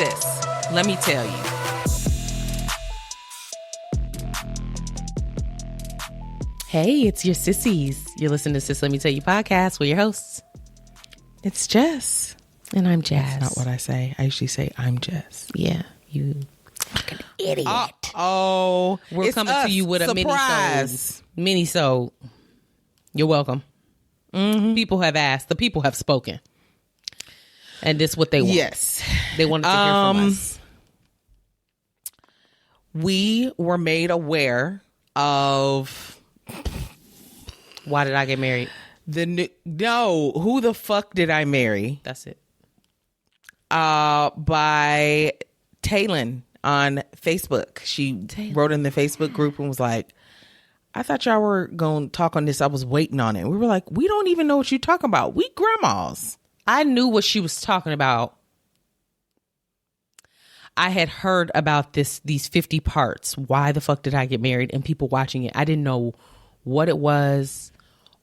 sis. Let me tell you. Hey, it's your sissies. You're listening to Sis Let Me Tell You Podcast. We're your hosts. It's Jess. And I'm Jazz. That's not what I say. I usually say I'm Jess. Yeah, you fucking idiot. We're coming to you with surprise. a minisode. You're welcome. Mm-hmm. People have asked. The people have spoken. And this is what they want. Yes. They wanted to hear from us. We were made aware of... Why did I get married? Who the fuck did I marry? That's it. By Taylin on Facebook. She wrote in the Facebook group and was like, I thought y'all were going to talk on this. I was waiting on it. We were like, we don't even know what you're talking about. We grandmas. I knew what she was talking about. I had heard about these 50 parts. Why the fuck did I get married? And people watching it. I didn't know what it was,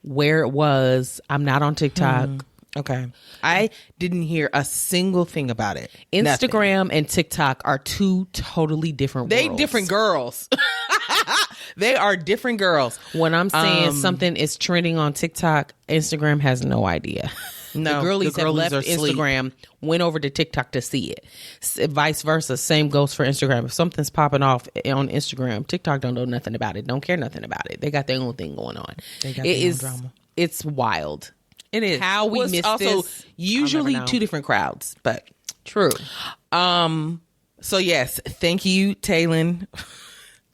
where it was. I'm not on TikTok. Okay. I didn't hear a single thing about it. Instagram Nothing. And TikTok are two totally different worlds. They different girls. They are different girls. When I'm saying something is trending on TikTok, Instagram has no idea. No, the girlies have left Instagram, went over to TikTok to see it. Vice versa. Same goes for Instagram. If something's popping off on Instagram, TikTok don't know nothing about it. Don't care nothing about it. They got their own thing going on. They got their own drama. It's wild. It is. How we missed also this. Usually two different crowds, but true. So yes, thank you, Taylin.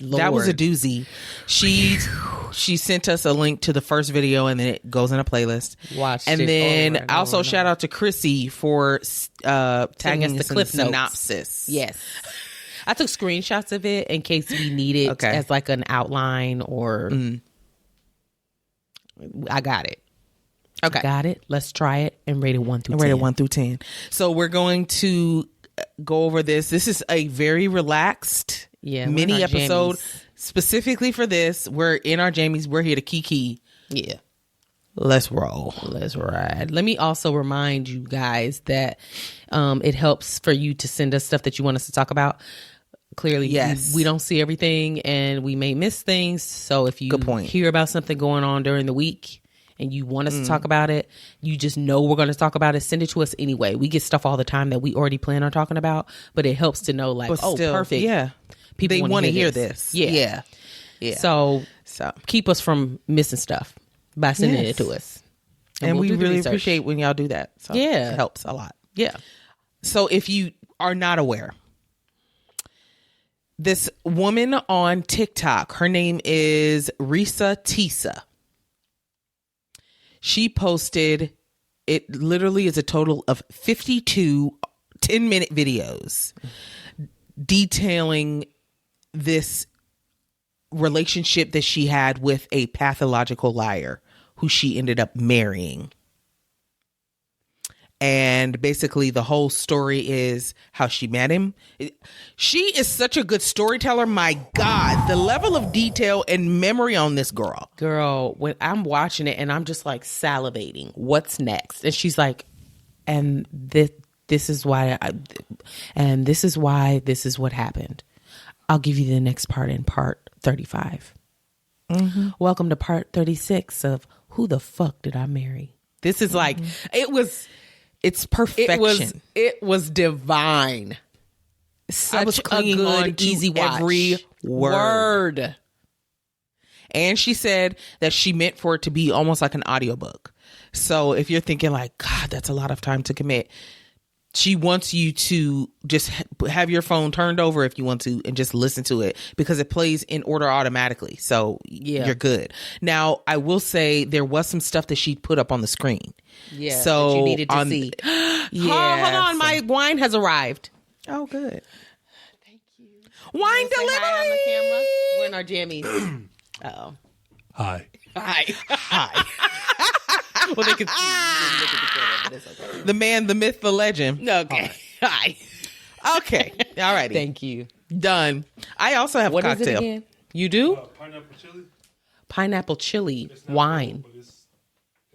Lord. That was a doozy. She sent us a link to the first video, and then it goes in a playlist. Watched and it then over and also over. Shout out to Chrissy for tagging us us the in clip the notes. synopsis. Yes. I took screenshots of it in case we need it as like an outline or I got it. Okay. Got it. Let's try it and rate it 1 through 10. Rate it 1 through 10. So we're going to go over this. This is a very relaxed mini episode specifically for this. We're in our jammies. We're here to kiki. Yeah. Let's roll. Let's ride. Let me also remind you guys that it helps for you to send us stuff that you want us to talk about. Clearly, yes, we don't see everything and we may miss things. So if you hear about something going on during the week and you want us to talk about it, you just know we're going to talk about it, send it to us anyway. We get stuff all the time that we already plan on talking about, but it helps to know like, perfect. Yeah. People they want to hear this. Yeah. So keep us from missing stuff by sending it to us. And we really appreciate when y'all do that. So it helps a lot. Yeah. So if you are not aware, this woman on TikTok, her name is Risa Tisa. She posted, it literally is a total of 52 10-minute videos detailing this relationship that she had with a pathological liar who she ended up marrying. And basically the whole story is how she met him. She is such a good storyteller. My God, the level of detail and memory on this girl. Girl, when I'm watching it and I'm just like salivating, what's next? And she's like, and this is why, this is what happened. I'll give you the next part in part 35. Mm-hmm. Welcome to part 36 of Who the Fuck Did I Marry? This is like, it's perfection. It was divine. Such a good, easy watch. Every word. And she said that she meant for it to be almost like an audiobook. So if you're thinking like, God, that's a lot of time to commit, she wants you to just have your phone turned over if you want to and just listen to it because it plays in order automatically. So you're good. Now, I will say there was some stuff that she put up on the screen. Yeah, so that you needed to see. Hold on. My wine has arrived. Oh, good. Thank you. Wine delivery. Hi on the camera. We're in our jammies. Uh-oh. Hi. Well, they can see you look at the camera, but it's okay. The man, the myth, the legend. Okay. Hi. Okay. All righty. Thank you. Done. I also have a cocktail. What is it again? You do? Pineapple chili. Pineapple chili wine. Good, but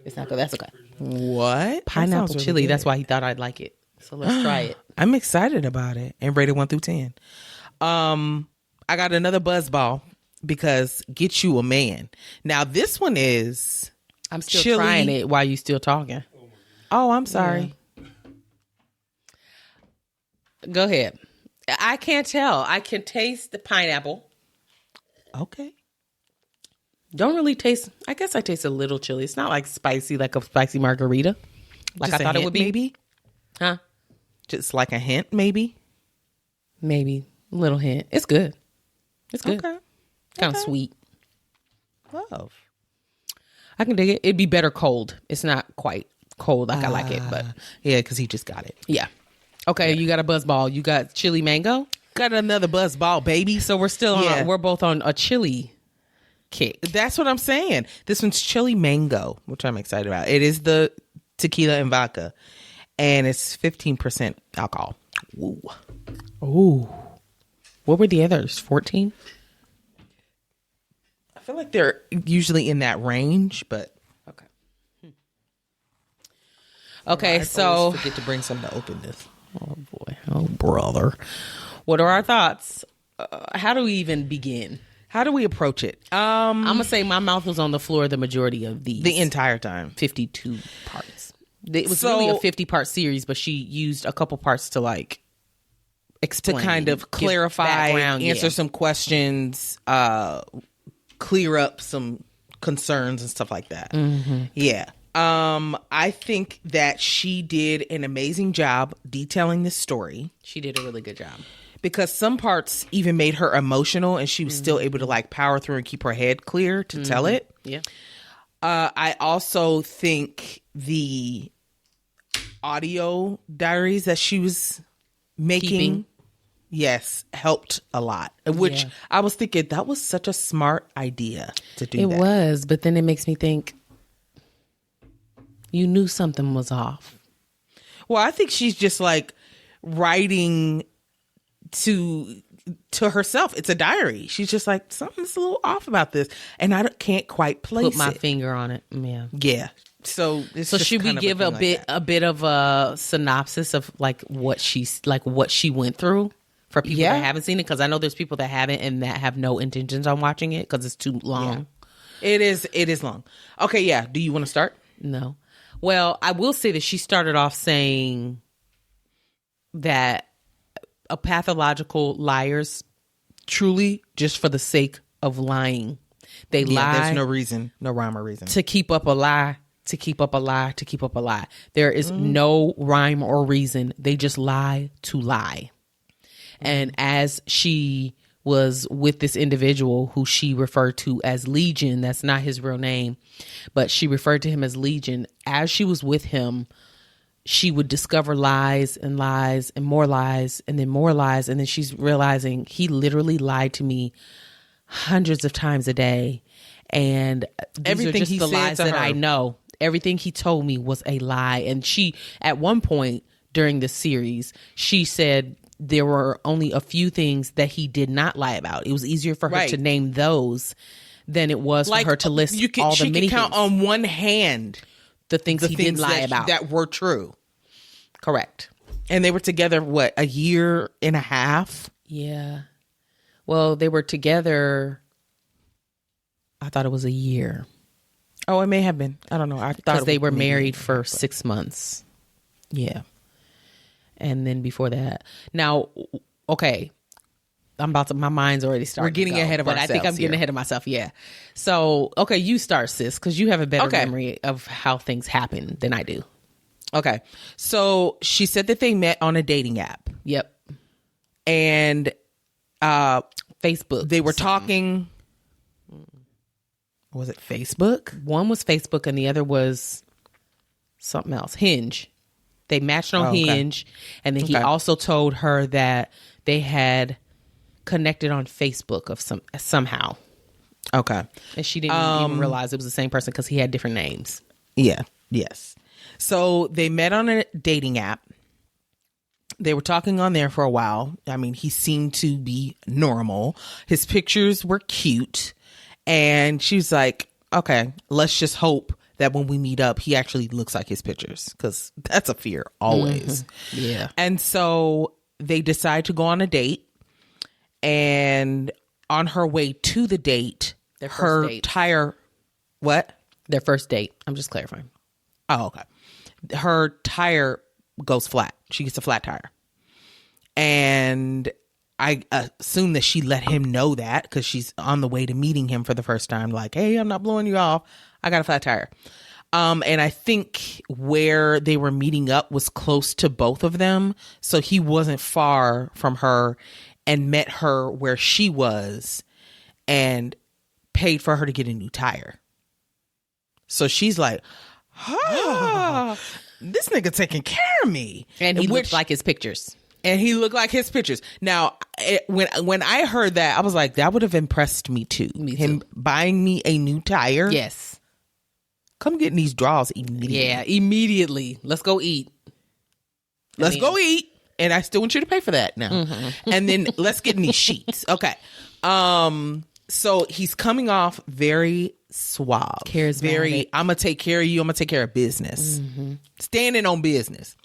It's not good. That's okay. What? Pineapple That sounds chili. really That's good. why he thought I'd like it. So let's try it. I'm excited about it. And rated 1 through 10. I got another buzzball because get you a man. Now this one is I'm still chili. trying it while you still talking. Oh, I'm sorry. Yeah. Go ahead. I can't tell. I can taste the pineapple. Okay. Don't really taste. I guess I taste a little chili. It's not like spicy, like a spicy margarita. Like Just I thought it would be. Maybe. Huh? Just like a hint, maybe. Maybe a little hint. It's good. It's good. Okay. Kind of sweet. Love. I can dig it. It'd be better cold. It's not quite cold like I like it, but Yeah, because he just got it. yeah. Okay, you got a buzzball. You got chili mango. Got another buzzball, baby. So we're still on. We're both on a chili kick. That's what I'm saying. This one's chili mango, which I'm excited about. It is the tequila and vodka, and it's 15% alcohol. Ooh. Ooh. What were the others? 14? I feel like they're usually in that range, but Okay. Okay, I so always forget to bring some to open this. oh boy, oh brother, what are our thoughts? How do we even begin? How do we approach it? I'm gonna say my mouth was on the floor the majority of these. The entire time. 52 parts. It was really a 50-part series, but she used a couple parts to like explain, To kind of clarify, answer some questions, clear up some concerns and stuff like that. Mm-hmm. Yeah. I think that she did an amazing job detailing this story. She did a really good job. Because some parts even made her emotional and she was still able to like power through and keep her head clear to tell it. Yeah. I also think the audio diaries that she was making, yes, helped a lot. Which I was thinking that was such a smart idea to do that. It was, but then it makes me think you knew something was off. Well, I think she's just like writing to herself. It's a diary. She's just like, something's a little off about this, and I can't quite place Put my it. finger on it. Yeah. Yeah. So should we give a bit of a synopsis of like what she went through for people that haven't seen it? Because I know there's people that haven't and that have no intentions on watching it because it's too long. Yeah. It is long. Okay, yeah. Do you want to start? No. Well, I will say that she started off saying that a pathological liars truly just for the sake of lying. They lie. There's no reason, no rhyme or reason. To keep up a lie, to keep up a lie, to keep up a lie. There is no rhyme or reason. They just lie to lie. And as she was with this individual who she referred to as Legion, that's not his real name, but she referred to him as Legion. As she was with him, she would discover lies and lies and more lies and then more lies. And then she's realizing he literally lied to me hundreds of times a day. And everything he the lies that I know. Everything he told me was a lie. And she, at one point during the series, she said there were only a few things that he did not lie about. It was easier for her to name those than it was for her to list all the many things. She could count on one hand the things he did lie about that were true. Correct. And they were together, what, a year and a half? Yeah. Well, they were together, I thought it was a year. Oh, it may have been. I don't know. I thought because they were married for 6 months. Yeah. And then before that. Now, okay. My mind's already started. We're getting ahead of ourselves. But I think I'm getting ahead of myself. Yeah. So, okay, you start, sis, because you have a better memory of how things happen than I do. Okay. So she said that they met on a dating app. Yep. And Facebook. They were talking. Was it Facebook? One was Facebook and the other was something else. Hinge. They matched on Hinge. And then he also told her that they had connected on Facebook of somehow. Okay. And she didn't even realize it was the same person because he had different names. Yeah. Yes. So they met on a dating app. They were talking on there for a while. I mean, he seemed to be normal. His pictures were cute. And she was like, okay, let's just hope that when we meet up, he actually looks like his pictures, because that's a fear always. Yeah. And so they decide to go on a date, and on her way to the date, her tire, what? Their first date. I'm just clarifying. Oh, okay. Her tire goes flat. She gets a flat tire. And I assume that she let him know that, because she's on the way to meeting him for the first time. Like, hey, I'm not blowing you off. I got a flat tire. And I think where they were meeting up was close to both of them. So he wasn't far from her and met her where she was and paid for her to get a new tire. So she's like, this nigga taking care of me. And he looked like his pictures. And he looked like his pictures. Now, when I heard that, I was like, that would have impressed me too. Him buying me a new tire. Yes. Come get in these draws immediately. Yeah, immediately. Let's go eat. Let's go eat. And I still want you to pay for that now. Mm-hmm. And then let's get in these sheets. Okay. So he's coming off very suave. Charismatic. Very, I'm going to take care of you. I'm going to take care of business. Mm-hmm. Standing on business.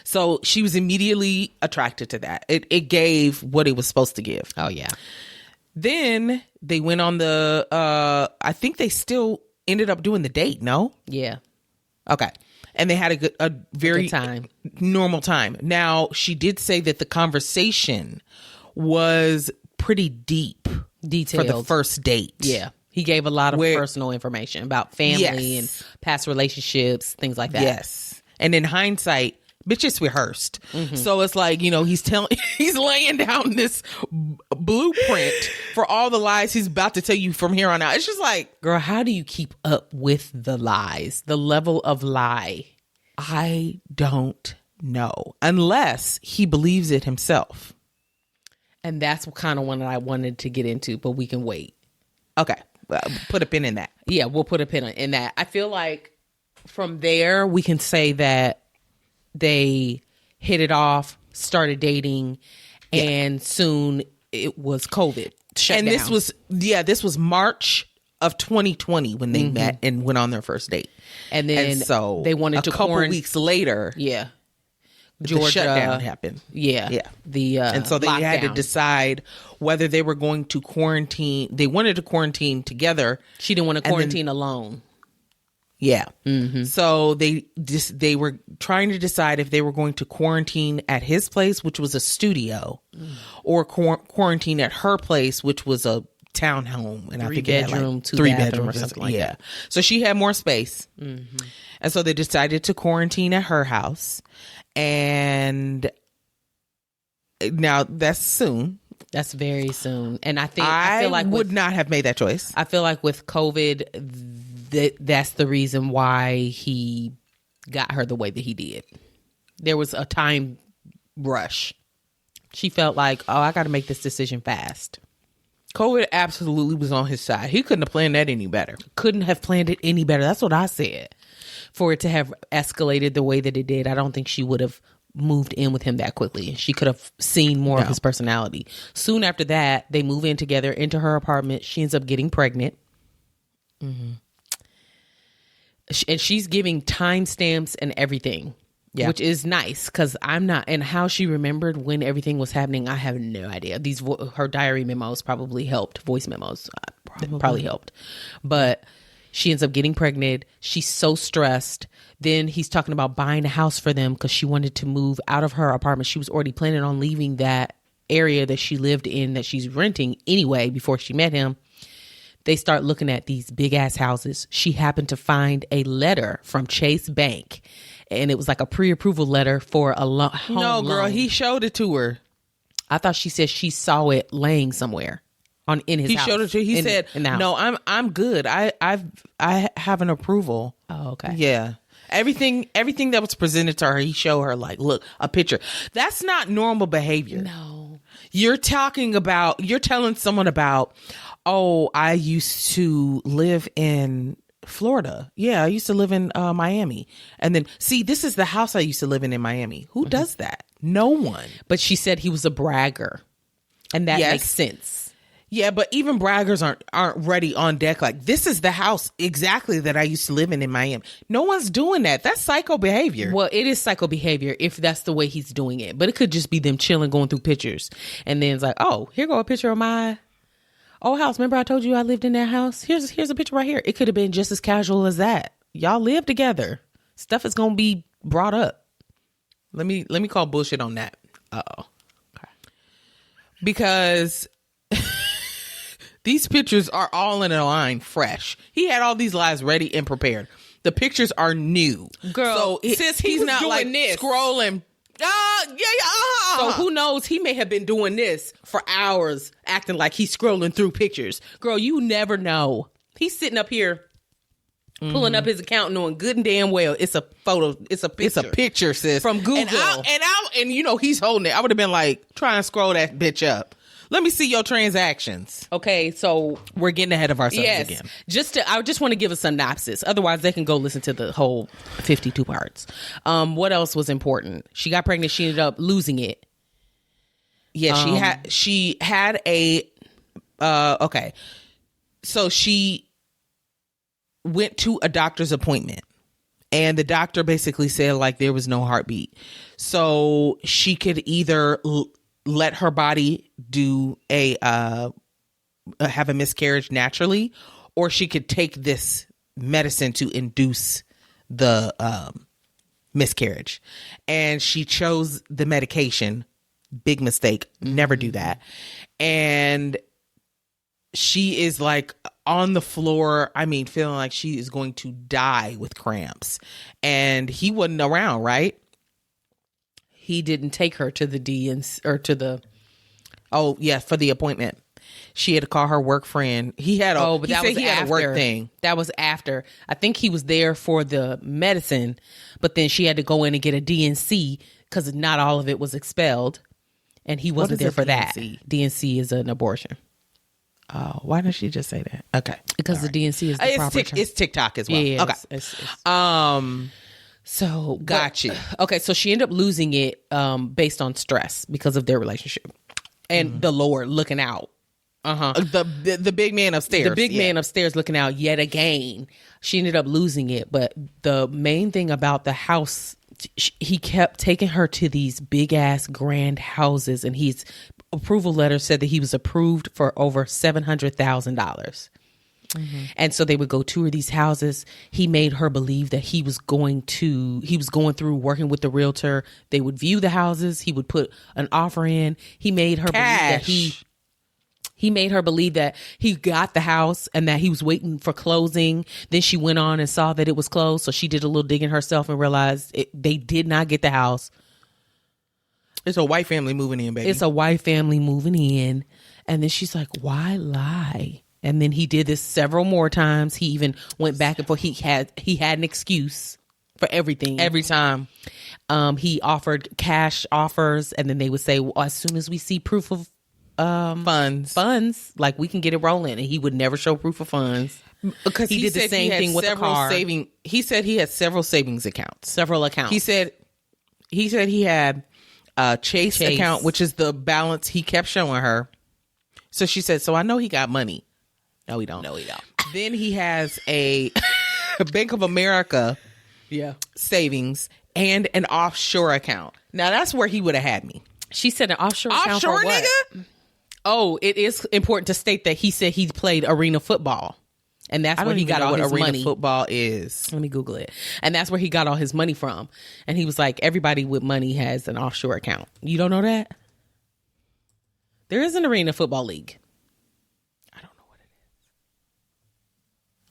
So she was immediately attracted to that. It gave what it was supposed to give. Oh, yeah. Then they went on the, I think they still ended up doing the date, no? Yeah. Okay. And they had a very good time. Normal time. Now, she did say that the conversation was pretty detailed for the first date. Yeah. He gave a lot of personal information about family and past relationships, things like that. Yes. And in hindsight, bitch, it's rehearsed. Mm-hmm. So it's like, he's laying down this blueprint for all the lies he's about to tell you from here on out. It's just like, girl, how do you keep up with the lies? The level of lie? I don't know. Unless he believes it himself. And that's kind of one that I wanted to get into, but we can wait. Okay. Put a pin in that. Yeah, we'll put a pin in that. I feel like from there, we can say that they hit it off, started dating, and soon it was COVID. And down. This was March of 2020 when they met and went on their first date. And then so they wanted to a couple weeks later. Yeah. Georgia, the shutdown happened. Yeah. Yeah. And so they had to decide whether they were going to quarantine. They wanted to quarantine together. She didn't want to quarantine alone. Yeah. Mm-hmm. So they were trying to decide if they were going to quarantine at his place, which was a studio, or quarantine at her place, which was a townhome. And 3 bedroom, 2 bathroom or something like that. So she had more space. Mm-hmm. And so they decided to quarantine at her house. And now that's soon. That's very soon. And I feel like would not have made that choice. I feel like with COVID, that's the reason why he got her the way that he did. There was a time rush. She felt like, oh, I got to make this decision fast. COVID absolutely was on his side. He couldn't have planned that any better. Couldn't have planned it any better. That's what I said. For it to have escalated the way that it did, I don't think she would have moved in with him that quickly. She could have seen more of his personality. Soon after that, they move in together into her apartment. She ends up getting pregnant. Mm-hmm. And she's giving timestamps and everything, which is nice because I'm not. And how she remembered when everything was happening, I have no idea. Her diary memos probably helped. Voice memos probably helped. But she ends up getting pregnant. She's so stressed. Then he's talking about buying a house for them because she wanted to move out of her apartment. She was already planning on leaving that area that she lived in that she's renting anyway before she met him. They start looking at these big ass houses. She happened to find a letter from Chase Bank, and it was like a pre-approval letter for a home No, girl, loan. he showed it to her. I thought she said she saw it laying somewhere in his house. He showed it to her. He said, "No, I'm good. I have an approval." Oh, okay. Yeah. Everything that was presented to her, he showed her like, look, a picture. That's not normal behavior. No. You're telling someone about, oh, I used to live in Florida. Yeah, I used to live in Miami. And then, see, this is the house I used to live in Miami. Who does that? No one. But she said he was a bragger. And that makes sense. Yeah, but even braggers aren't ready on deck. Like, this is the house exactly that I used to live in Miami. No one's doing that. That's psycho behavior. Well, it is psycho behavior if that's the way he's doing it. But it could just be them chilling, going through pictures. And then it's like, oh, here go a picture of my old house. Remember I told you I lived in that house? Here's a picture right here. It could have been just as casual as that. Y'all live together. Stuff is going to be brought up. Let me call bullshit on that. Uh-oh. Okay. Because these pictures are all in a line, fresh. He had all these lies ready and prepared. The pictures are new. Girl, so since he's not doing like this, scrolling. So who knows? He may have been doing this for hours, acting like he's scrolling through pictures. Girl, you never know. He's sitting up here pulling up his account, knowing good and damn well it's a photo. It's a picture. It's a picture, sis, from Google. And you know he's holding it. I would have been like, try and scroll that bitch up. Let me see your transactions. Okay, so we're getting ahead of ourselves again. I just want to give a synopsis. Otherwise, they can go listen to the whole 52 parts. What else was important? She got pregnant. She ended up losing it. Yeah, she had a. Okay, so she went to a doctor's appointment, and the doctor basically said like there was no heartbeat, so she could either let her body do have a miscarriage naturally, or she could take this medicine to induce the miscarriage. And she chose the medication. Big mistake. Never do that. And she is like on the floor. I mean, feeling like she is going to die with cramps. And he wasn't around, right? He didn't take her to the for the appointment. She had to call her work friend. He had a work thing. That was after. I think he was there for the medicine, but then she had to go in and get a DNC because not all of it was expelled, and he wasn't there for that. DNC is an abortion. Oh, why didn't she just say that? Okay, because the DNC is the proper term. It's TikTok as well. Yeah, okay. It's So got you. Okay, so she ended up losing it based on stress because of their relationship and the Lord looking out. The big man upstairs. The big man upstairs looking out yet again. She ended up losing it, but the main thing about the house, he kept taking her to these big ass grand houses, and his approval letter said that he was approved for over $700,000. And so they would go tour these houses. He made her believe that he was going through working with the realtor. They would view the houses. He would put an offer in. He made her believe that he made her believe that he got the house and that he was waiting for closing. Then she went on and saw that it was closed. So she did a little digging herself and realized they did not get the house. It's a white family moving in, baby. It's a white family moving in. And then she's like, why lie? And then he did this several more times. He even went back and forth. He had an excuse for everything. Every time. He offered cash offers, and then they would say, well, as soon as we see proof of funds, like we can get it rolling. And he would never show proof of funds. Because he did the same thing with the car. He said he had several savings accounts. Several accounts. He said he had a Chase account, which is the balance he kept showing her. So she said, so I know he got money. No, he don't. Then he has a Bank of America savings and an offshore account. Now, that's where he would have had me. She said an offshore account for what? Nigga? Oh, it is important to state that he said he played arena football. And that's where he got all his money. Football is. Let me Google it. And that's where he got all his money from. And he was like, everybody with money has an offshore account. You don't know that? There is an arena football league.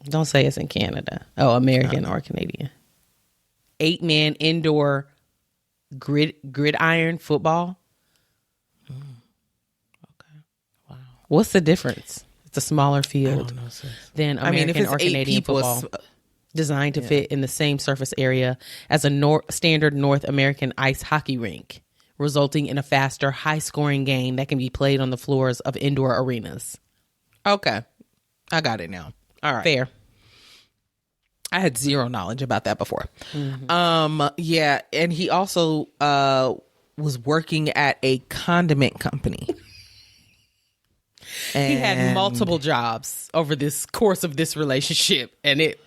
Don't say it's in Canada. Oh, American or Canadian. 8-man indoor gridiron football. Okay. Wow. What's the difference? It's a smaller field than American or Canadian football. Designed to fit in the same surface area as a standard North American ice hockey rink, resulting in a faster, high-scoring game that can be played on the floors of indoor arenas. Okay. I got it now. All right. Fair. I had zero knowledge about that before. Yeah. And he also was working at a condiment company. He had multiple jobs over this course of this relationship, and it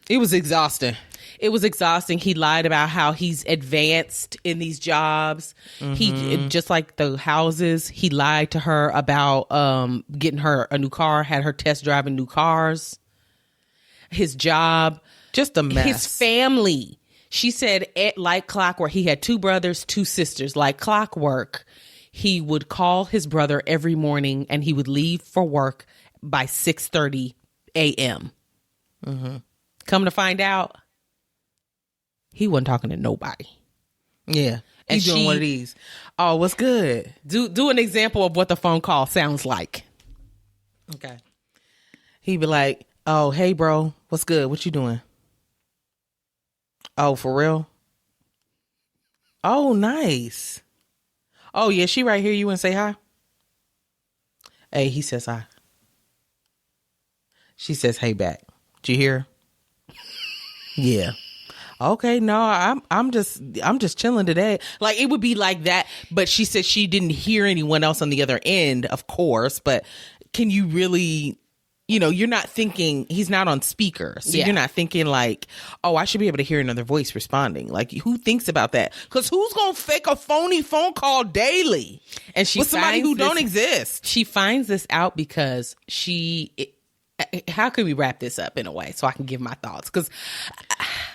was exhausting. It was exhausting. He lied about how he's advanced in these jobs. He just like the houses. He lied to her about getting her a new car. Had her test driving new cars. His job, just a mess. His family. She said, like clockwork. He had 2 brothers, 2 sisters. Like clockwork, he would call his brother every morning, and he would leave for work by 6:30 a.m. Come to find out, he wasn't talking to nobody. Yeah. He's doing one of these. Oh, what's good? Do an example of what the phone call sounds like. Okay. He'd be like, oh, hey, bro. What's good? What you doing? Oh, for real? Oh, nice. Oh, yeah, she right here. You want to say hi? Hey, he says hi. She says, hey, back. Did you hear? Yeah. Okay, no, I'm just chilling today. Like, it would be like that, but she said she didn't hear anyone else on the other end, of course, but can you really, you're not thinking, he's not on speaker, so you're not thinking like, oh, I should be able to hear another voice responding. Like, who thinks about that? Because who's gonna fake a phony phone call daily? And she with somebody who don't exist. She finds this out because how can we wrap this up in a way so I can give my thoughts? Because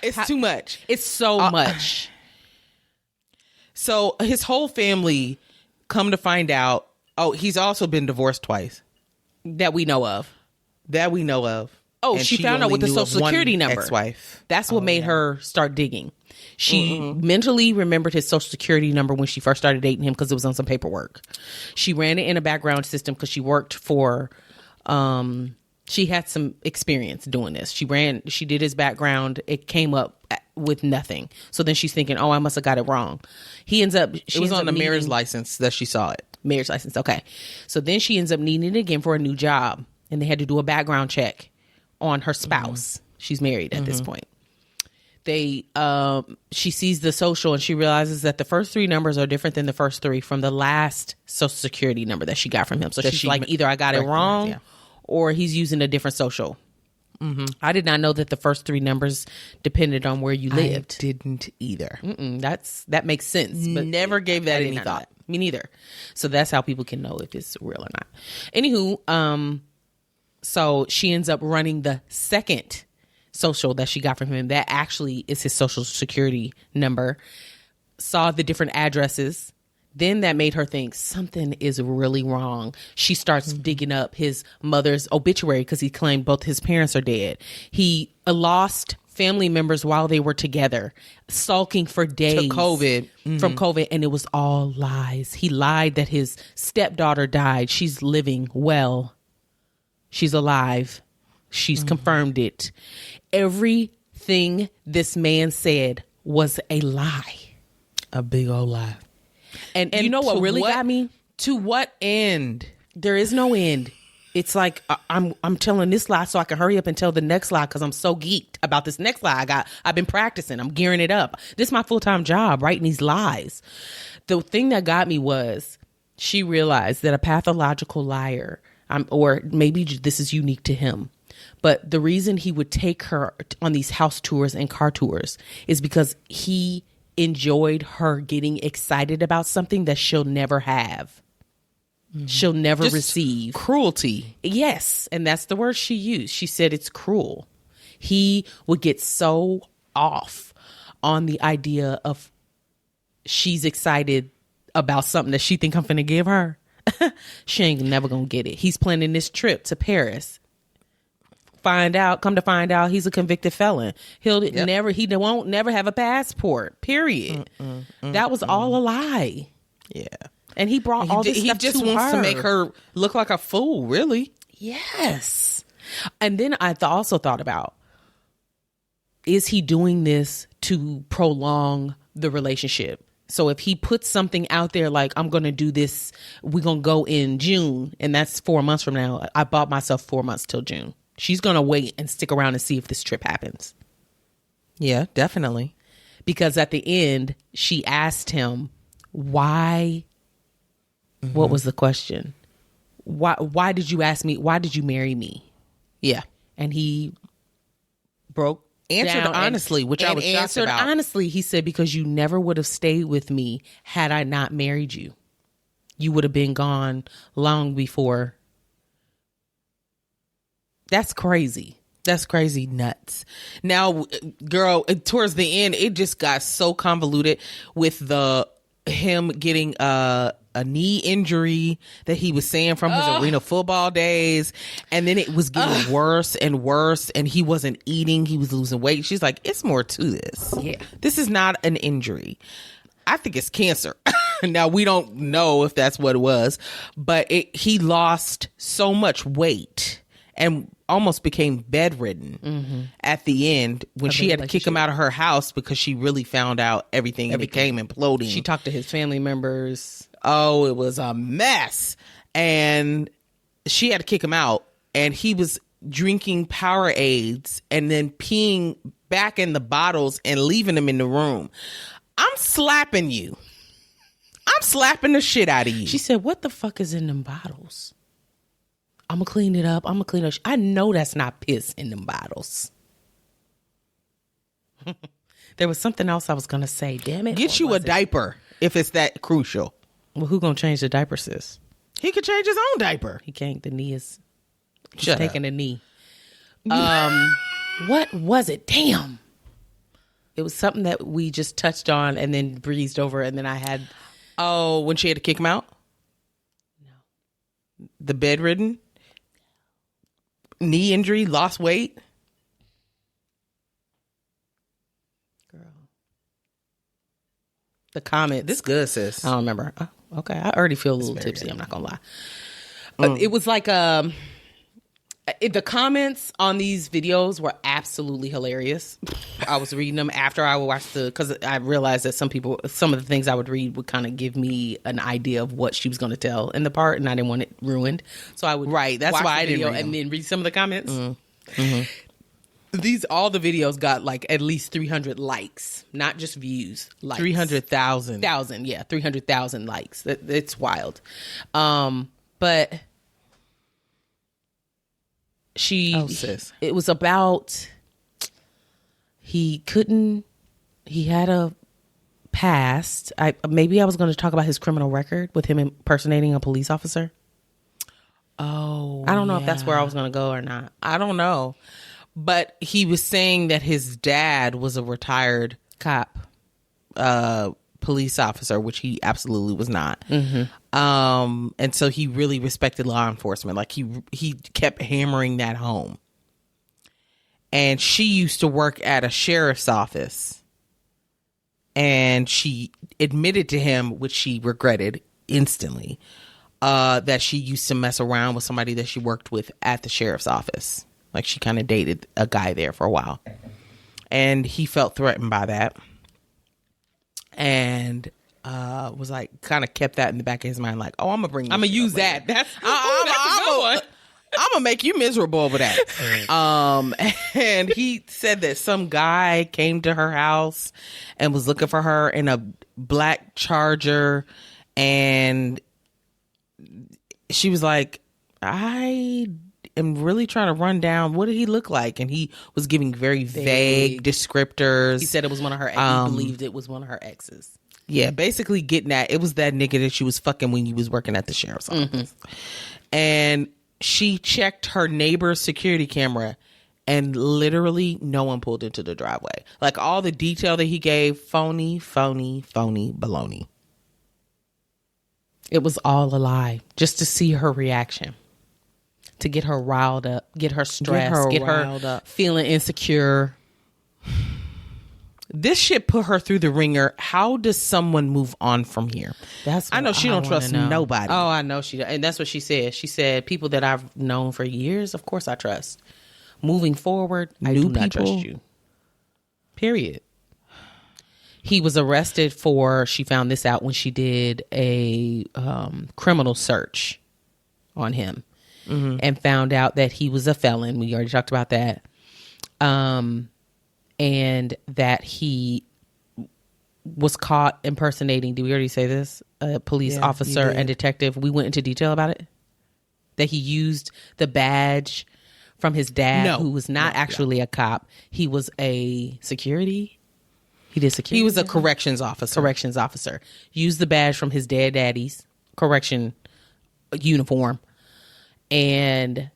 it's too much. It's so much. So his whole family, come to find out, he's also been divorced twice. That we know of. Oh, and she found out with the social security number. Ex-wife. That's what made her start digging. She mentally remembered his social security number when she first started dating him because it was on some paperwork. She ran it in a background system because she worked for... she had some experience doing this. She did his background. It came up with nothing. So then she's thinking, oh, I must have got it wrong. It was on the marriage license that she saw it. Marriage license. Okay. So then she ends up needing it again for a new job. And they had to do a background check on her spouse. She's married at this point. She sees the social and she realizes that the first 3 numbers are different than the first 3 from the last social security number that she got from him. So she's like, either I got it wrong or he's using a different social. I did not know that the first 3 numbers depended on where you lived. I didn't either. That makes sense. But never gave that any thought. Me neither. So that's how people can know if it's real or not. Anywho, so she ends up running the second social that she got from him. That actually is his social security number. Saw the different addresses. Then that made her think something is really wrong. She starts digging up his mother's obituary because he claimed both his parents are dead. He lost family members while they were together, sulking for days from COVID, and it was all lies. He lied that his stepdaughter died. She's living well. She's alive. She's confirmed it. Everything this man said was a lie. A big old lie. And you know what really got me? To what end? There is no end. It's like I'm telling this lie so I can hurry up and tell the next lie because I'm so geeked about this next lie I've been practicing. I'm gearing it up. This is my full-time job, writing these lies. The thing that got me was she realized that a pathological liar, or maybe this is unique to him, but the reason he would take her on these house tours and car tours is because he enjoyed her getting excited about something that she'll never have. She'll never receive. Cruelty. Yes. And that's the word she used. She said it's cruel. He would get so off on the idea of she's excited about something that she think I'm finna give her. She ain't never gonna get it. He's planning this trip to Paris. Come to find out he's a convicted felon. He won't never have a passport, period. That was all a lie. Yeah. And he brought all this stuff to her. He just wants to make her look like a fool, really. Yes. And then I also thought about, is he doing this to prolong the relationship? So if he puts something out there like, I'm going to do this, we're going to go in June, and that's 4 months from now. I bought myself 4 months till June. She's going to wait and stick around and see if this trip happens. Yeah, definitely. Because at the end, she asked him, why? What was the question? why did you ask me? Why did you marry me? Yeah. And he answered honestly, which I was shocked about. Honestly, he said, because you never would have stayed with me had I not married you. You would have been gone long before. That's crazy. That's crazy nuts. Now, girl, towards the end, it just got so convoluted with him getting a knee injury that he was saying from his arena football days. And then it was getting worse and worse, and he wasn't eating. He was losing weight. She's like, it's more to this. Yeah. This is not an injury. I think it's cancer. Now, we don't know if that's what it was, but he lost so much weight and almost became bedridden at the end when she had to kick him out of her house because she really found out everything. And it came imploding. She talked to his family members. Oh, it was a mess. And she had to kick him out, and he was drinking Powerades and then peeing back in the bottles and leaving them in the room. I'm slapping you. I'm slapping the shit out of you. She said, what the fuck is in them bottles? I'm going to clean it up. I know that's not piss in them bottles. There was something else I was going to say. Damn it. Get you a diaper if it's that crucial. Well, who going to change the diaper, sis? He could change his own diaper. He can't. The knee is... He's taking a knee. What was it? Damn. It was something that we just touched on and then breezed over, and then I had... Oh, when she had to kick him out? No. The bedridden? Knee injury? Lost weight? Girl. The comments. This good, sis. I don't remember. Oh, okay. I already feel a little tipsy. I'm not going to lie. It was like... the comments on these videos were absolutely hilarious. I was reading them after I watched because I realized that some of the things I would read would kind of give me an idea of what she was going to tell in the part, and I didn't want it ruined. So I would that's why I didn't read and then read some of the comments. Mm-hmm. All the videos got like at least 300 likes, not just views. Likes. 300,000. 300,000 likes. It's wild. But. It was about he had a past. Maybe I was going to talk about his criminal record with him impersonating a police officer. Oh, I don't know if that's where I was going to go or not. I don't know. But he was saying that his dad was a retired cop, police officer, which he absolutely was not. Mm-hmm. And so he really respected law enforcement. Like he kept hammering that home. And she used to work at a sheriff's office, and she admitted to him, which she regretted instantly, that she used to mess around with somebody that she worked with at the sheriff's office. Like she kind of dated a guy there for a while, and he felt threatened by that. And was like, kind of kept that in the back of his mind, like, oh, I'm gonna use that. That's I'm gonna make you miserable over that. And he said that some guy came to her house and was looking for her in a black Charger, and she was like, I am really trying to run down, what did he look like? And he was giving very vague descriptors. He said it was one of her he believed it was one of her exes. Yeah, basically getting at it was that nigga that she was fucking when you was working at the sheriff's office. And she checked her neighbor's security camera, and literally no one pulled into the driveway. Like all the detail that he gave, phony baloney. It was all a lie, just to see her reaction. To get her riled up, get her stressed, get her feeling insecure. This shit put her through the ringer. How does someone move on from here? I know she don't trust nobody. Oh, I know she, and that's what she said. She said, people that I've known for years, of course I trust. Moving forward, I do not trust you. Period. He was arrested she found this out when she did a criminal search on him. Mm-hmm. And found out that he was a felon. We already talked about that. And that he was caught impersonating, did we already say this? A police officer and detective. We went into detail about it? that he used the badge from his dad, who was not actually a cop. He was a security. He did security. He was a corrections officer. Used the badge from his daddy's correction uniform and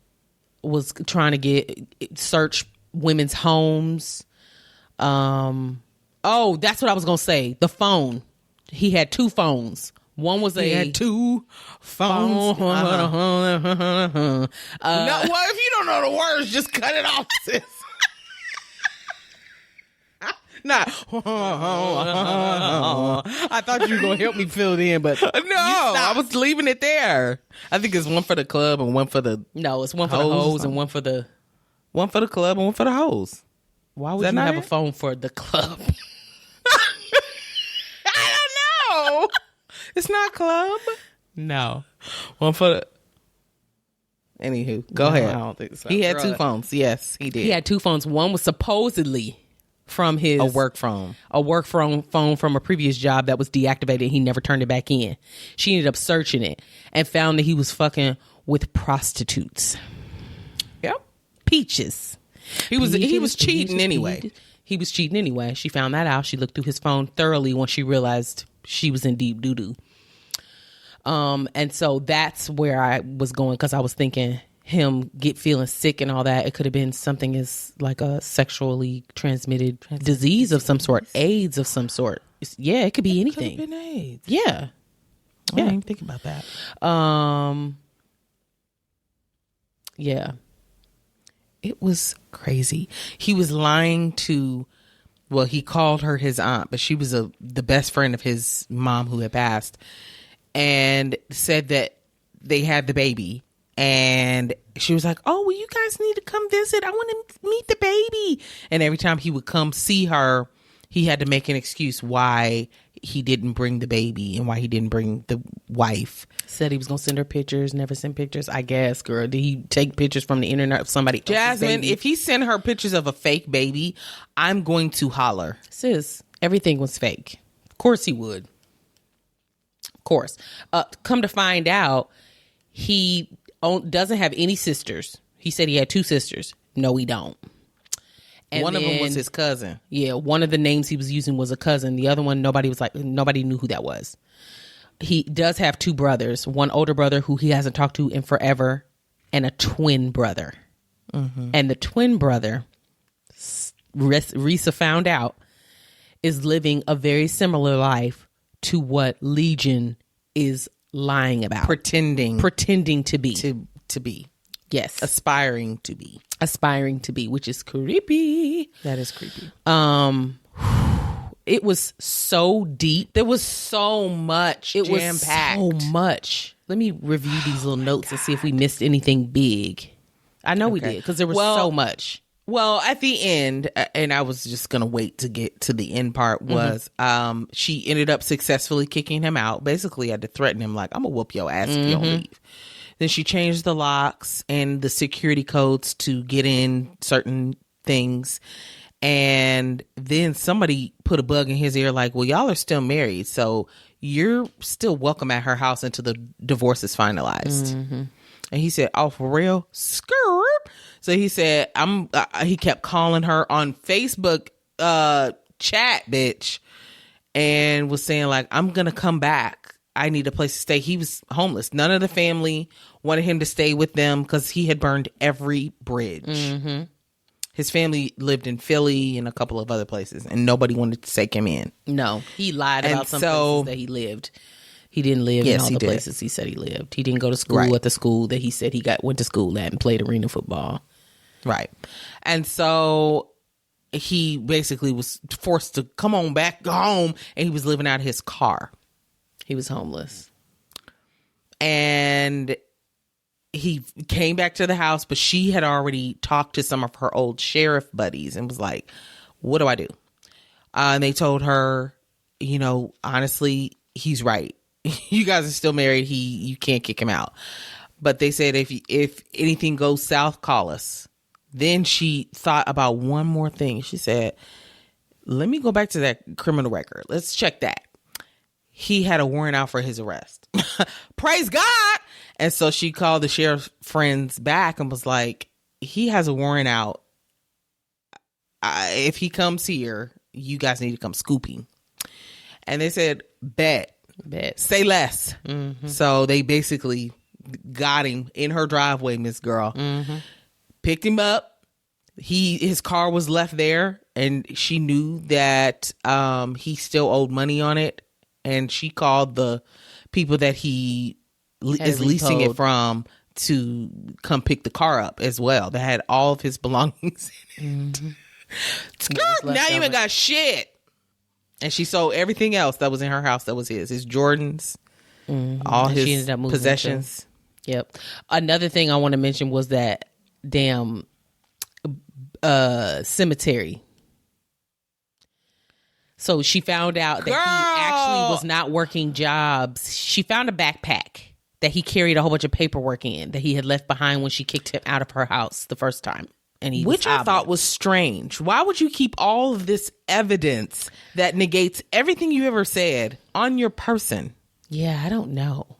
was trying to search women's homes. Oh, that's what I was going to say. The phone. He had 2 phones. One was he had 2 phones. No, well, if you don't know the words, just cut it off, sis. Nah. I thought you were going to help me fill it in, but no, I was leaving it there. I think it's one for the club and one for the No, it's one for the hoes and one for the club and one for the hoes. Why would you have a phone for the club? I don't know. It's not club. No. One for the... Anywho, go ahead. I don't think so. He had 2 phones. Yes, he did. He had 2 phones. One was supposedly from his... A work phone from a previous job that was deactivated. He never turned it back in. She ended up searching it and found that he was fucking with prostitutes. Yep. Peaches. He was cheating anyway. He was cheating anyway. She found that out. She looked through his phone thoroughly once she realized she was in deep doo-doo. And so that's where I was going, because I was thinking him feeling sick and all that. It could have been something as like a sexually transmitted disease of some sort, AIDS of some sort. It could be anything. Could have been AIDS. Yeah. I didn't even think about that. Yeah. It was crazy. He was lying to, well, he called her his aunt, but she was the best friend of his mom who had passed, and said that they had the baby. And she was like, oh, well, you guys need to come visit. I want to meet the baby. And every time he would come see her, he had to make an excuse why he didn't bring the baby and why he didn't bring the wife. Said he was going to send her pictures, never sent pictures. I guess, girl. Did he take pictures from the internet of somebody else's Jasmine, baby? if he sent her pictures of a fake baby, I'm going to holler. Sis, everything was fake. Of course he would. Of course. Come to find out, he doesn't have any sisters. He said he had 2 sisters. No, he don't. And one of them was his cousin. Yeah, one of the names he was using was a cousin. The other one, nobody knew who that was. He does have 2 brothers. One older brother who he hasn't talked to in forever, and a twin brother. Mm-hmm. And the twin brother, Risa found out, is living a very similar life to what Legion is lying about. Pretending to be. To be. Yes. Aspiring to be, which is creepy. That is creepy. It was so deep. There was so much. It jam-packed. was so much. Let me review these little notes and see if we missed anything big. I know we did, because there was so much. Well, at the end, and I was just going to wait to get to the end part, was she ended up successfully kicking him out. Basically had to threaten him like, I'm going to whoop your ass if you don't leave. Then she changed the locks and the security codes to get in certain things. And then somebody put a bug in his ear like, well, y'all are still married, so you're still welcome at her house until the divorce is finalized. Mm-hmm. And he said, oh, for real? Skirt. So he said, he kept calling her on Facebook chat, bitch, and was saying like, I'm going to come back. I need a place to stay. He was homeless. None of the family wanted him to stay with them because he had burned every bridge. Mm-hmm. His family lived in Philly and a couple of other places, and nobody wanted to take him in. No, he lied about some places that he lived. He didn't live in all the places he said he lived. He didn't go to school at the school that he said he went to school at and played arena football. Right. And so he basically was forced to come on back home, and he was living out of his car. He was homeless. And he came back to the house, but she had already talked to some of her old sheriff buddies and was like, what do I do? And they told her, honestly, he's right. You guys are still married. You can't kick him out. But they said, if anything goes south, call us. Then she thought about one more thing. She said, let me go back to that criminal record. Let's check that. He had a warrant out for his arrest. Praise God. And so she called the sheriff's friends back and was like, he has a warrant out. If he comes here, you guys need to come scooping. And they said, bet. Say less. So they basically got him in her driveway, Miss Girl. Picked him up. His car was left there, and she knew that he still owed money on it. And she called the people that he is leasing it from to come pick the car up as well. They had all of his belongings in it. Skirt, now you ain't got shit. And she sold everything else that was in her house that was his Jordans, all his she ended up moving possessions. Yep. Another thing I want to mention was that damn cemetery. So she found out that he actually was not working jobs. She found a backpack that he carried a whole bunch of paperwork in that he had left behind when she kicked him out of her house the first time. And Which I thought was strange. Why would you keep all of this evidence that negates everything you ever said on your person? Yeah, I don't know.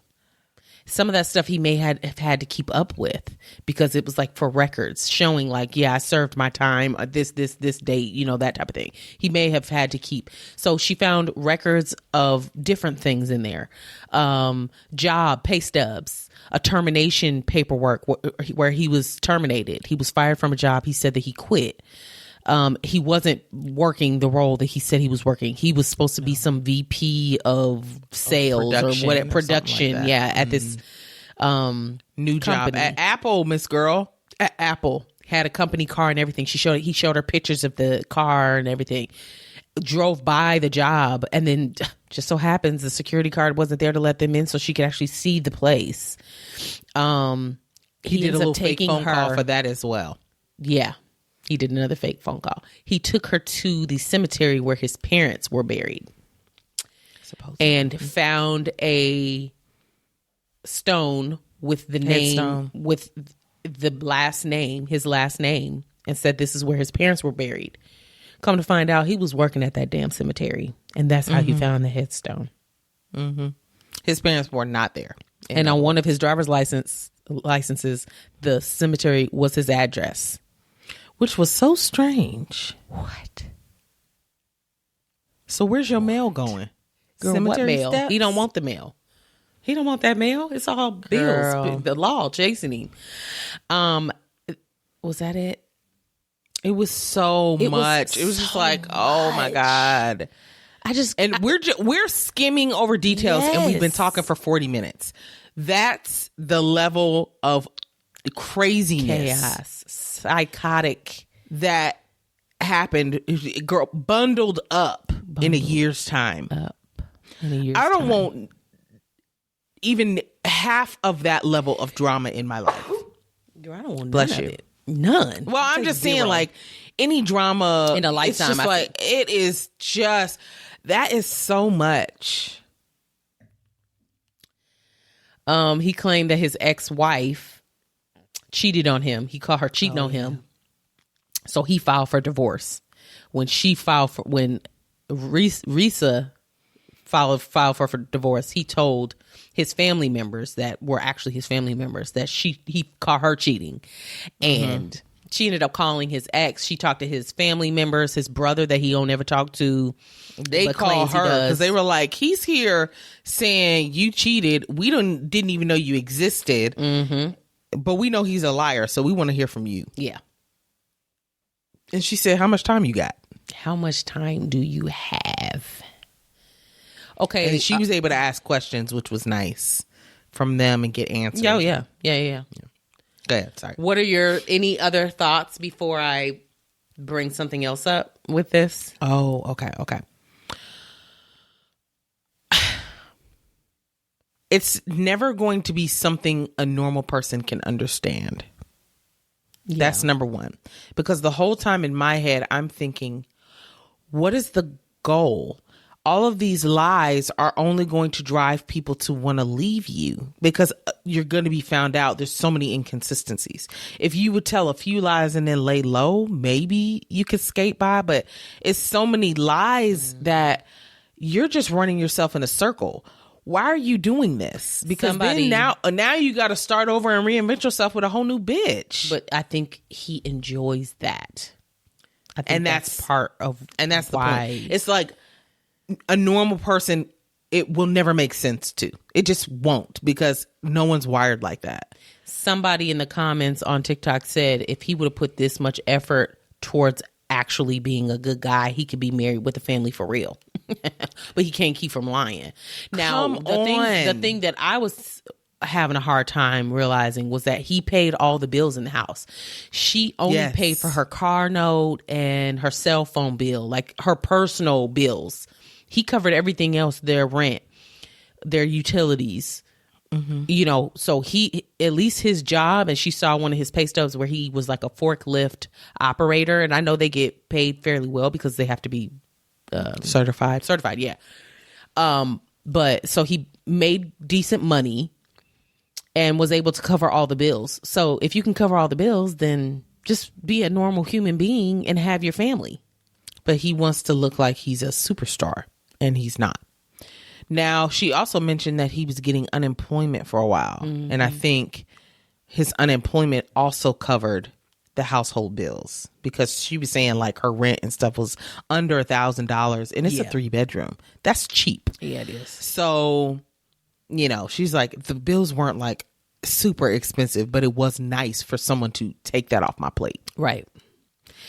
Some of that stuff he may have had to keep up with because it was like for records showing like, yeah, I served my time, this date, you know, that type of thing. He may have had to keep. So she found records of different things in there. Job, pay stubs, a termination paperwork where he was terminated. He was fired from a job. He said that he quit. He wasn't working the role that he said he was working. He was supposed to be some VP of sales or whatever production. Like at this new job company. at Apple, Miss Girl. At Apple, had a company car and everything. He showed her pictures of the car and everything. Drove by the job, and then just so happens the security card wasn't there to let them in, so she could actually see the place. He did a little fake phone call for that as well. Yeah. He did another fake phone call. He took her to the cemetery where his parents were buried. And found a stone with the name, with the last name, his last name, and said this is where his parents were buried. Come to find out, he was working at that damn cemetery. And that's how he found the headstone. His parents were not there. And on one of his driver's licenses, the cemetery was his address. Which was so strange. What? So where's your mail going? Girl, Cemetery what mail? steps? He don't want the mail. He don't want that mail. It's all bills. The law chasing him. Was that it? It was so much. It was just like, oh my God. We're skimming over details, and we've been talking for 40 minutes. That's the level of craziness, chaos, psychotic that happened. Girl, bundled up in a year's time. I don't want even half of that level of drama in my life. Girl, I don't want Bless none you. of it. None. Well, I'm just saying, like, any drama in a lifetime, it's just like it is just that is so much. He claimed that his ex-wife cheated on him. He caught her cheating on him. So he filed for divorce. When Risa filed for divorce, he told his family members that were actually his family members that he caught her cheating. And she ended up calling his ex. She talked to his family members, his brother that he don't ever talk to. They called her because they were like, he's here saying you cheated. We didn't even know you existed. But we know he's a liar, so we want to hear from you. Yeah. And she said, how much time you got? How much time do you have? Okay. And she was able to ask questions, which was nice from them and get answers. Oh, yeah. Go ahead. Sorry. What are any other thoughts before I bring something else up with this? Oh, okay. It's never going to be something a normal person can understand. Yeah. That's number one. Because the whole time in my head, I'm thinking, what is the goal? All of these lies are only going to drive people to want to leave you because you're going to be found out. There's so many inconsistencies. If you would tell a few lies and then lay low, maybe you could skate by, but it's so many lies that you're just running yourself in a circle. why are you doing this? Because then now you got to start over and reinvent yourself with a whole new bitch. But I think he enjoys that. I think and that's part of the why. point. It's like a normal person, it will never make sense to. It just won't, because no one's wired like that. Somebody in the comments on TikTok said if he would have put this much effort towards actually being a good guy, he could be married with a family for real. But he can't keep from lying. Now, the thing that I was having a hard time realizing was that he paid all the bills in the house. She only paid for her car note and her cell phone bill, like her personal bills. He covered everything else, their rent, their utilities. You know, so he, at least his job, and she saw one of his pay stubs where he was like a forklift operator, and I know they get paid fairly well because they have to be certified, yeah. But so he made decent money and was able to cover all the bills. So if you can cover all the bills, then just be a normal human being and have your family. But he wants to look like he's a superstar, and he's not. Now, she also mentioned that he was getting unemployment for a while. And I think his unemployment also covered the household bills, because she was saying like her rent and stuff was under $1,000, and it's a 3-bedroom. That's cheap. Yeah, it is. So, you know, she's like, the bills weren't like super expensive, but it was nice for someone to take that off my plate. Right.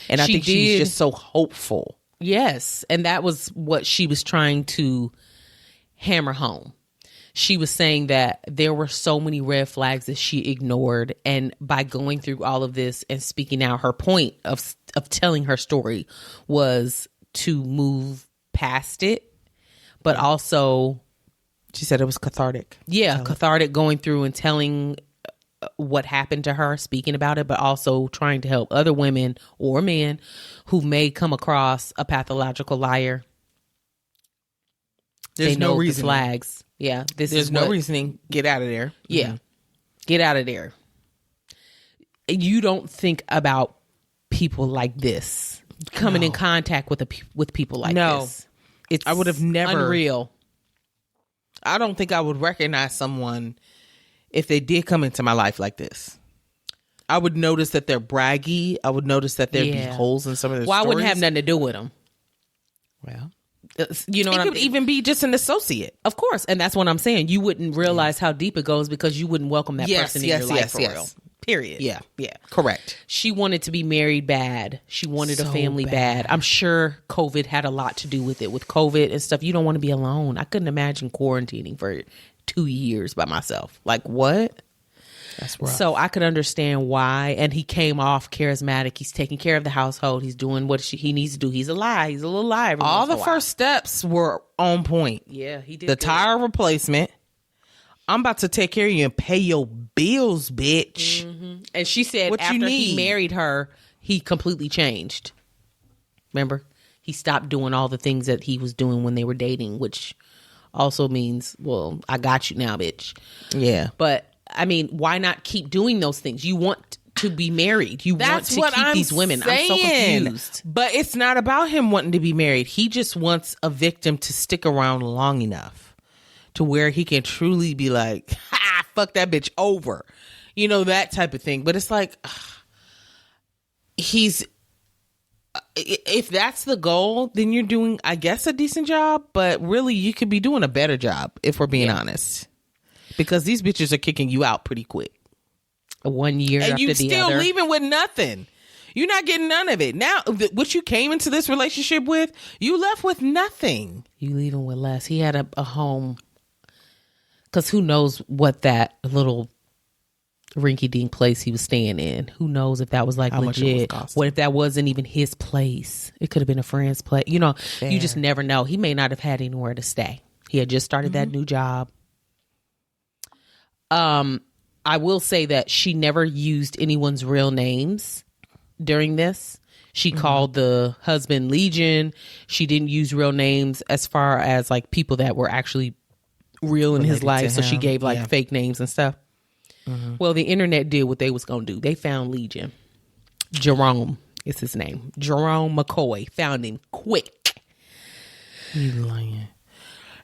And I think she was just so hopeful. Yes. And that was what she was trying to hammer home. She was saying that there were so many red flags that she ignored, and by going through all of this and speaking out, her point of telling her story was to move past it, but also she said it was cathartic. Yeah, cathartic, going through and telling what happened to her, speaking about it, but also trying to help other women or men who may come across a pathological liar. There's no reason. Flags. Yeah. There's no reasoning. Get out of there. Yeah. Get out of there. You don't think about people like this coming in contact with people like this. I would have never. Unreal. I don't think I would recognize someone if they did come into my life like this. I would notice that they're braggy. I would notice that there'd be holes in some of their stories. I wouldn't have nothing to do with them. Well, you know, it could even be just an associate, of course, and that's what I'm saying. You wouldn't realize how deep it goes because you wouldn't welcome that person in your life for real. Period. Yeah, correct. She wanted to be married bad. She wanted a family bad. I'm sure COVID had a lot to do with it. With COVID and stuff, you don't want to be alone. I couldn't imagine quarantining for 2 years by myself. Like, what? That's rough. So I could understand why. And he came off charismatic. He's taking care of the household. He's doing what he needs to do. He's a little lie. All the first steps were on point. Yeah, he did. The tire replacement. I'm about to take care of you and pay your bills, bitch. Mm-hmm. And she said after he married her, he completely changed. Remember? He stopped doing all the things that he was doing when they were dating, which also means, well, I got you now, bitch. Yeah. But I mean, why not keep doing those things? You want to be married. You want to keep these women. I'm so confused. But it's not about him wanting to be married. He just wants a victim to stick around long enough to where he can truly be like, ha, fuck that bitch over. You know, that type of thing. But it's like, if that's the goal, then you're doing, I guess, a decent job. But really, you could be doing a better job, if we're being honest. Because these bitches are kicking you out pretty quick. 1 year and after you the still other. Leaving with nothing. You're not getting none of it. Now, what you came into this relationship with, you left with nothing. You leaving with less. He had a home. Because who knows what that little rinky-dink place he was staying in. Who knows if that was like how legit. What if that wasn't even his place? It could have been a friend's place. You know, you just never know. He may not have had anywhere to stay. He had just started that new job. I will say that she never used anyone's real names during this. She called the husband Legion. She didn't use real names as far as like people that were actually real in his life. So she gave like fake names and stuff. Well, the internet did what they was going to do. They found Legion. Jerome is his name. Jerome McCoy. Found him quick. You lying.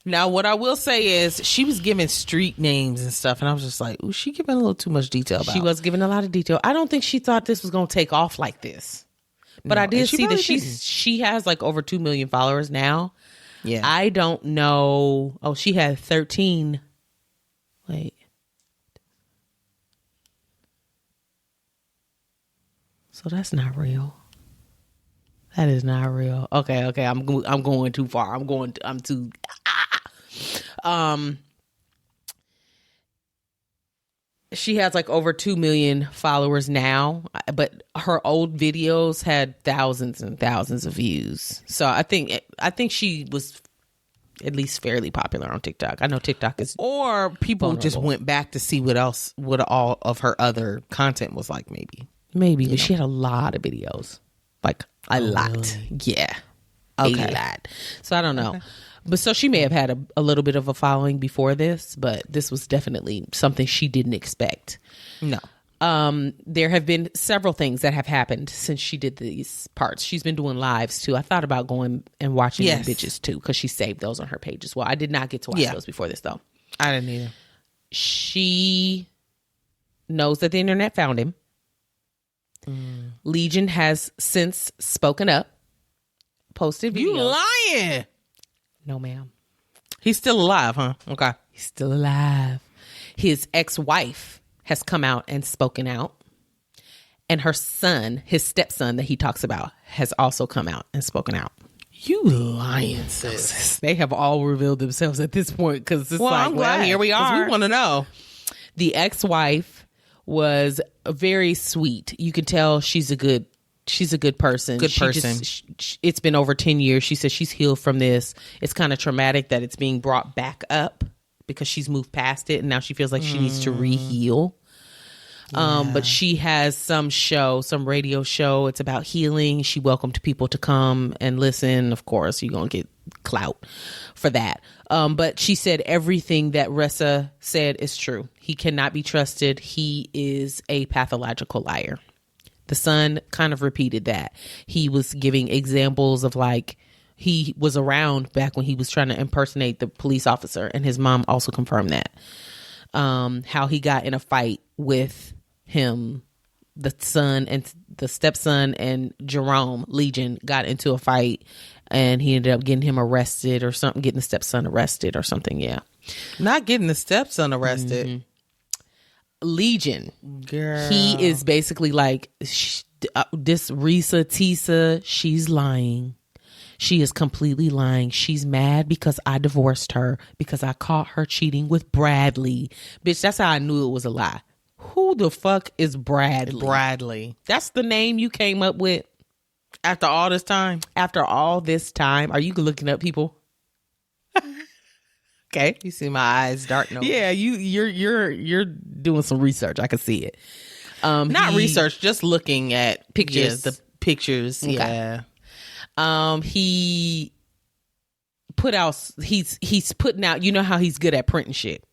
Now, what I will say is she was giving street names and stuff, and I was just like, ooh, she giving a little too much detail about. She was giving a lot of detail. I don't think she thought this was going to take off like this. But No, I did and she see that probably she has like over 2 million followers now. Yeah. I don't know. Oh, she had 13. Wait. So that's not real. That is not real. Okay. I'm going too far. I'm too. She has like over 2 million followers now, but her old videos had thousands and thousands of views. So I think she was at least fairly popular on TikTok. I know TikTok is, or people just went back to see what all of her other content was like. Maybe, but she had a lot of videos, like a lot. Really? Yeah, okay. A lot. So I don't know. Okay. But so she may have had a little bit of a following before this, but this was definitely something she didn't expect. No. There have been several things that have happened since she did these parts. She's been doing lives too. I thought about going and watching them bitches too, because she saved those on her page as well. I did not get to watch those before this though. I didn't either. She knows that the internet found him. Legion has since spoken up, posted videos. You lying? No, ma'am. He's still alive, huh? Okay. He's still alive. His ex-wife has come out and spoken out. And her son, his stepson that he talks about, has also come out and spoken out. You lying, sis. They have all revealed themselves at this point, because it's I'm glad. here we are. We want to know. The ex-wife was very sweet. You can tell she's a good person. It's been over 10 years. She says she's healed from this. It's kind of traumatic that it's being brought back up because she's moved past it and now she feels like she needs to re-heal. But she has some radio show. It's about healing. She welcomed people to come and listen. Of course, you're going to get clout for that. But she said everything that Ressa said is true. He cannot be trusted. He is a pathological liar. The son kind of repeated that. He was giving examples of like he was around back when he was trying to impersonate the police officer, and his mom also confirmed that. How he got in a fight with him, the son and the stepson, and Jerome Legion got into a fight, and he ended up getting him arrested or something, getting the stepson arrested or something. Yeah. Not getting the stepson arrested. Mm-hmm. Legion, girl, he is basically like this Risa Tisa. She's lying. She is completely lying. She's mad because I divorced her because I caught her cheating with Bradley. Bitch, that's how I knew it was a lie. Who the fuck is Bradley? Bradley. That's the name you came up with after all this time. After all this time, are you looking up people? Okay, you see my eyes darting over. Yeah, you're doing some research. I can see it. Not research, just looking at pictures. The pictures. Okay. Yeah. He put out. He's putting out. You know how he's good at printing shit,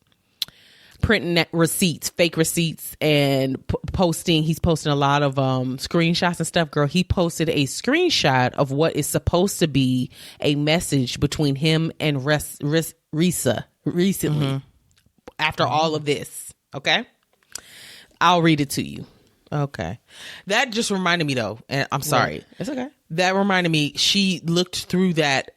printing receipts, fake receipts, and posting. He's posting a lot of screenshots and stuff. Girl, he posted a screenshot of what is supposed to be a message between him and Risa recently, after all of this. Okay, I'll read it to you. Okay, that just reminded me though, and I'm sorry. Right. It's okay. That reminded me. She looked through that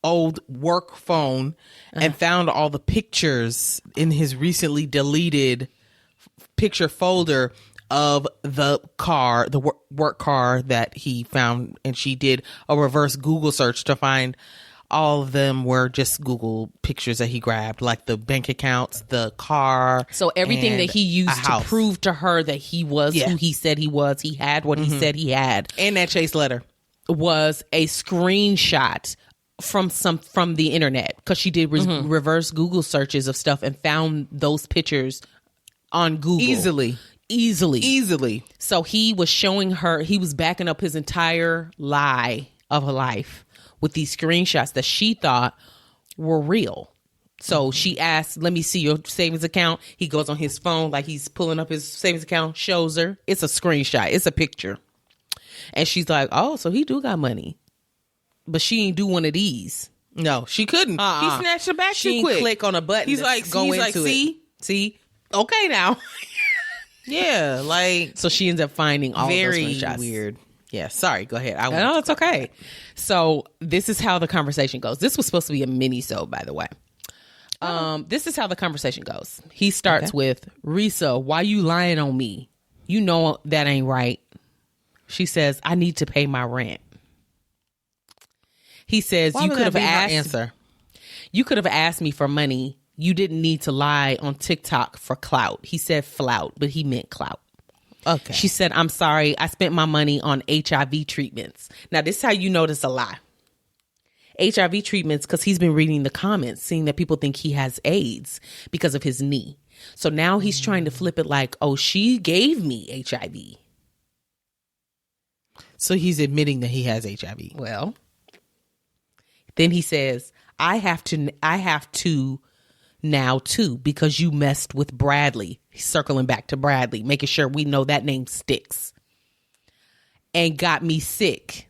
old work phone and found all the pictures in his recently deleted picture folder of the car, the work car that he found, and she did a reverse Google search to find all of them were just Google pictures that he grabbed, like the bank accounts, the car. So everything that he used to prove to her that he was who he said he was, he had what he said he had. And that chase letter was a screenshot from the internet, because she did reverse Google searches of stuff and found those pictures on Google. Easily. So he was showing her, he was backing up his entire lie of a life with these screenshots that she thought were real. So she asked, let me see your savings account. He goes on his phone, like he's pulling up his savings account, shows her. It's a screenshot. It's a picture. And she's like, oh, so he do got money. But she ain't do one of these. No, she couldn't. He snatched her back too quick. Click on a button. He's like, see, okay now. Yeah, like, so she ends up finding all very those screenshots. weird. Yeah, sorry. Go ahead. No, it's okay. So this is how the conversation goes. This was supposed to be a mini-sode, by the way. This is how the conversation goes. He starts with, Risa, why you lying on me? You know that ain't right. She says, I need to pay my rent. He says, you could have asked me for money. You didn't need to lie on TikTok for clout. He said flout, but he meant clout. Okay. She said, I'm sorry. I spent my money on HIV treatments. Now, this is how you notice a lie. HIV treatments, because he's been reading the comments, seeing that people think he has AIDS because of his knee. So now he's trying to flip it like, oh, she gave me HIV. So he's admitting that he has HIV. Well, then he says, I have to now too, because you messed with Bradley. He's circling back to Bradley, making sure we know that name sticks. And got me sick.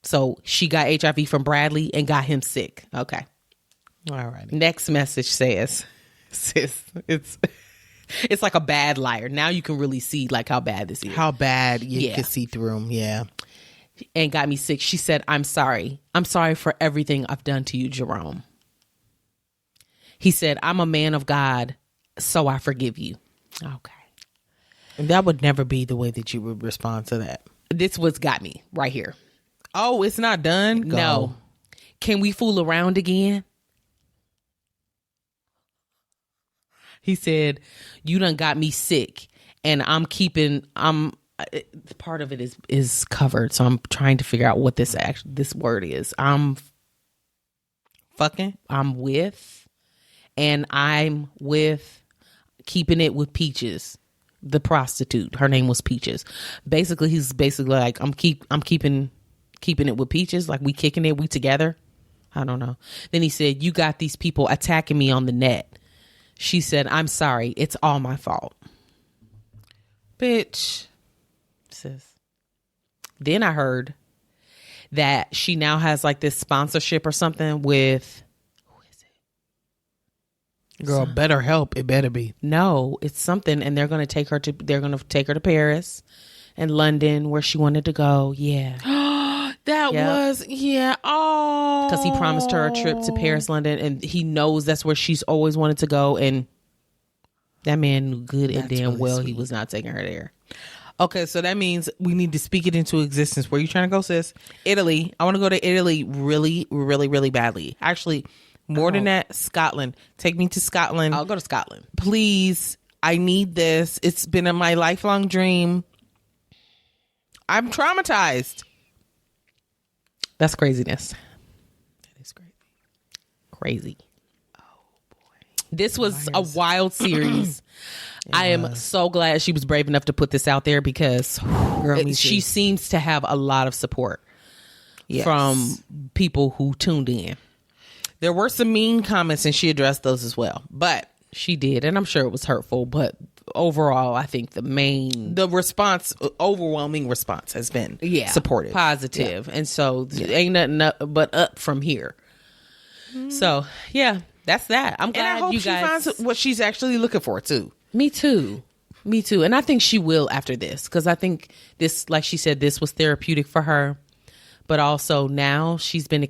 So she got HIV from Bradley and got him sick. Okay. All right. Next message says, sis, it's like a bad liar. Now you can really see like how bad this is. How bad you can see through him. Yeah. And got me sick. She said, I'm sorry. I'm sorry for everything I've done to you, Jerome. He said, I'm a man of God, so I forgive you. Okay. And that would never be the way that you would respond to that. This what's got me right here. Oh, it's not done? Go. No. Can we fool around again? He said, you done got me sick and part of it is covered. So I'm trying to figure out what this word is. I'm with keeping it with Peaches, the prostitute. Her name was Peaches. Basically, he's like, I'm keeping it with Peaches, like we kicking it, we together. I don't know. Then he said, you got these people attacking me on the net. She said, I'm sorry, it's all my fault. Bitch. Sis. Then I heard that she now has like this sponsorship or something with, who is it? Girl, BetterHelp, it better be. No, it's something, and they're gonna take her to Paris and London where she wanted to go. Yeah. That was, yeah. Oh, because he promised her a trip to Paris, London, and he knows that's where she's always wanted to go. And that man knew good and damn really well sweet. He was not taking her there. Okay, so that means we need to speak it into existence. Where you trying to go, sis? Italy. I want to go to Italy really, really, really badly. Actually, more than that, Scotland. Take me to Scotland. I'll go to Scotland. Please. I need this. It's been my lifelong dream. I'm traumatized. That's craziness. That is crazy. Crazy. Oh, boy. This was a wild series. I am so glad she was brave enough to put this out there because she seems to have a lot of support from people who tuned in. There were some mean comments and she addressed those as well. But she did, and I'm sure it was hurtful, but overall, I think overwhelming response has been supportive, positive, and so ain't nothing but up from here. So that's that. I'm glad and I hope you guys she finds what she's actually looking for too. Me too, and I think she will after this, because I think this, like she said, this was therapeutic for her, but also now she's been,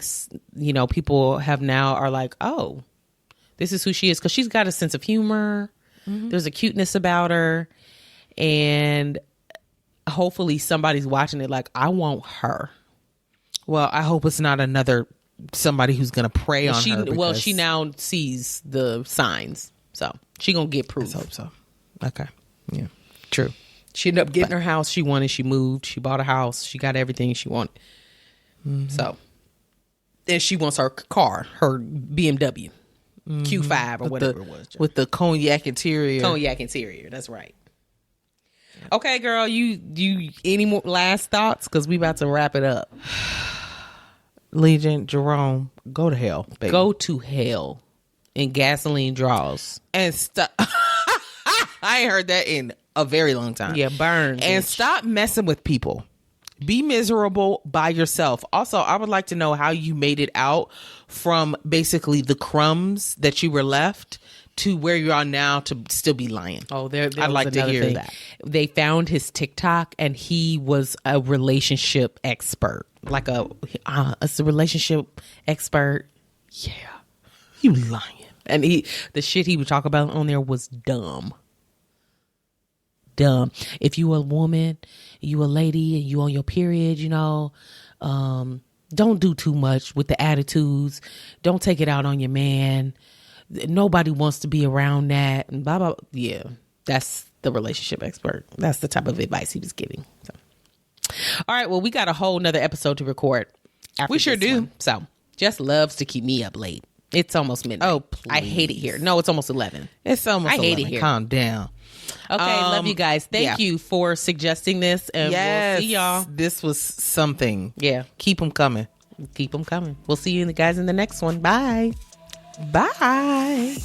people are like, oh, this is who she is, because she's got a sense of humor. Mm-hmm. There's a cuteness about her, and hopefully somebody's watching it like, I want her. Well, I hope it's not somebody who's going to prey on her. Well, she now sees the signs, so she going to get proof. I hope so. Okay. Yeah. True. She ended up getting her house she wanted. She moved. She bought a house. She got everything she wanted. Mm-hmm. So, and she wants her car, her BMW. Q5 or whatever it was. With the cognac interior. That's right. Okay, girl, you any more last thoughts? Because we about to wrap it up. Legion, Jerome, go to hell, baby. Go to hell in gasoline draws. And stop. I ain't heard that in a very long time. Yeah, burn. And stop messing with people. Be miserable by yourself. Also, I would like to know how you made it out from basically the crumbs that you were left to where you are now to still be lying. Oh, I'd like to hear that. They found his TikTok, and he was a relationship expert, like a relationship expert. Yeah, You lying. and the shit he would talk about on there was dumb. If you a woman, you a lady, and you on your period, don't do too much with the attitudes. Don't take it out on your man. Nobody wants to be around that. And blah, blah. Yeah, that's the relationship expert. That's the type of advice he was giving. So. All right, well, we got a whole nother episode to record. We sure do. One. So, Jess loves to keep me up late. It's almost midnight. Oh, please. I hate it here. No, it's almost 11. It's almost I hate 11. it here. Calm down. Okay, love you guys. Thank you for suggesting this. And we'll see y'all. This was something. Yeah. Keep them coming. Keep them coming. We'll see you guys in the next one. Bye. Bye.